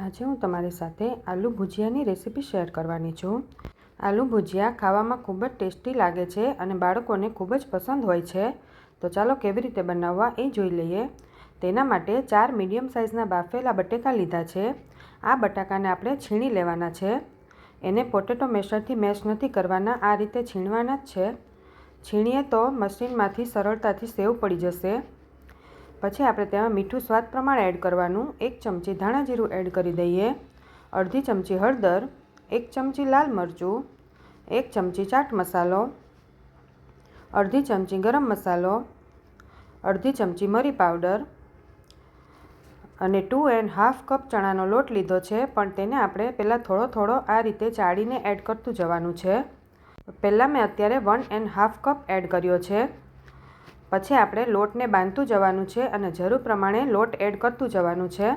આજે હું તમારી સાથે આલુ ભુજિયાની રેસીપી શેર કરવાની છું। આલુ ભુજિયા ખાવામાં ખૂબ જ ટેસ્ટી લાગે છે અને બાળકોને ખૂબ જ પસંદ હોય છે। તો ચાલો કેવી રીતે બનાવવા એ જોઈ લઈએ। તેના માટે 4 મીડિયમ સાઇઝના બાફેલા બટેકા લીધા છે। આ બટાકાને આપણે છીણી લેવાના છે। એને પોટેટો મેશરથી મેશ નથી કરવાના, આ રીતે છીણવાના જ છે। છીણીએ તો મશીનમાંથી સરળતાથી સેવ પડી જશે। પછી આપણે તેમાં મીઠું સ્વાદ પ્રમાણે એડ કરવાનું। 1 ચમચી ધાણા જીરું એડ કરી દઈએ, અડધી ચમચી હળદર, 1 ચમચી લાલ મરચું, 1 ચમચી ચાટ મસાલો, અડધી ચમચી ગરમ મસાલો, અડધી ચમચી મરી પાવડર અને 2½ કપ ચણાનો લોટ લીધો છે, પણ તેને આપણે પહેલાં થોડો થોડો આ રીતે ચાળીને એડ કરતું જવાનું છે। પહેલાં મેં અત્યારે 1½ કપ એડ કર્યો છે। પછી આપણે લોટને બાંધતું જવાનું છે અને જરૂર પ્રમાણે લોટ એડ કરતું જવાનું છે।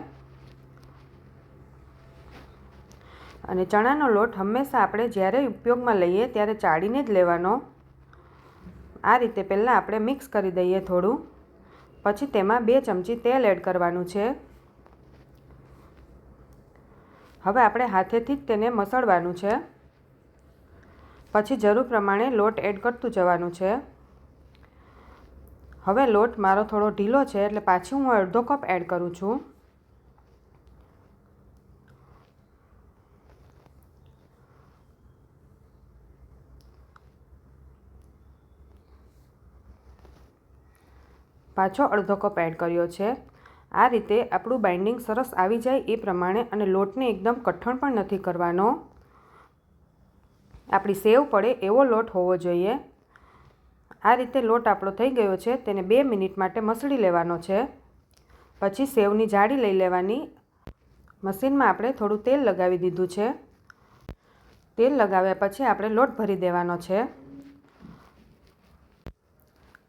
અને ચણાનો લોટ હંમેશા આપણે જ્યારે ઉપયોગમાં લઈએ ત્યારે ચાળીને જ લેવાનો। આ રીતે પહેલાં આપણે મિક્સ કરી દઈએ થોડું, પછી તેમાં 2 ચમચી તેલ એડ કરવાનું છે। હવે આપણે હાથેથી જ તેને મસળવાનું છે। પછી જરૂર પ્રમાણે લોટ એડ કરતું જવાનું છે। હવે લોટ મારો થોડો ઢીલો છે એટલે પાછી હું અડધો કપ એડ કરું છું। પાછો અડધો કપ એડ કર્યો છે। આ રીતે આપણું બાઇન્ડિંગ સરસ આવી જાય એ પ્રમાણે, અને લોટને એકદમ કઠણ પણ નથી કરવાનો, આપણી સેવ પડે એવો લોટ હોવો જોઈએ। આ રીતે લોટ આપણો થઈ ગયો છે, તેને 2 મિનિટ માટે મસળી લેવાનો છે। પછી સેવની જાળી લઈ લેવાની। મશીનમાં આપણે થોડું તેલ લગાવી દીધું છે। તેલ લગાવ્યા પછી આપણે લોટ ભરી દેવાનો છે।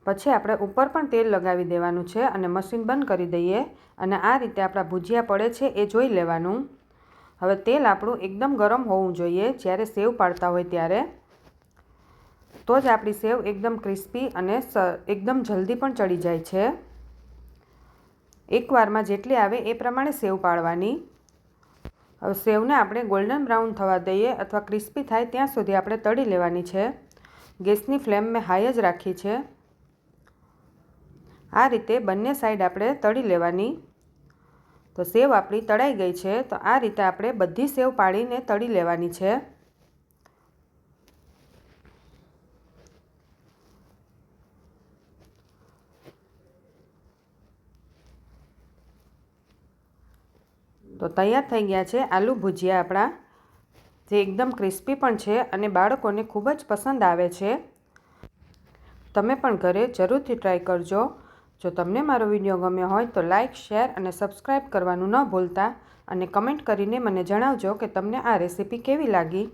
પછી આપણે ઉપર પણ તેલ લગાવી દેવાનું છે અને મશીન બંધ કરી દઈએ, અને આ રીતે આપણા ભુજિયા પડે છે એ જોઈ લેવાનું। હવે તેલ આપણું એકદમ ગરમ હોવું જોઈએ જ્યારે સેવ પાડતા હોય ત્યારે, તો જ આપણી સેવ એકદમ ક્રિસ્પી અને એકદમ જલ્દી પણ ચડી જાય છે। એકવારમાં જેટલી આવે એ પ્રમાણે સેવ પાડવાની। હવે સેવને આપણે ગોલ્ડન બ્રાઉન થવા દઈએ અથવા ક્રિસ્પી થાય ત્યાં સુધી આપણે તળી લેવાની છે। ગેસની ફ્લેમ મેં હાઈ જ રાખી છે। આ રીતે બંને સાઈડ આપણે તળી લેવાની। તો સેવ આપણી તળાઈ ગઈ છે, તો આ રીતે આપણે બધી સેવ પાડીને તળી લેવાની છે। તો તૈયાર થઈ ગયા છે આલુ ભુજિયા આપણા, જે એકદમ ક્રિસ્પી પણ છે અને બાળકોને ખૂબ જ પસંદ આવે છે। તમે પણ ઘરે જરૂરથી ટ્રાય કરજો। જો તમને મારો વિડીયો ગમ્યો હોય તો લાઇક, શેર અને સબસ્ક્રાઈબ કરવાનું ન ભૂલતા, અને કમેન્ટ કરીને મને જણાવજો કે તમને આ રેસીપી કેવી લાગી।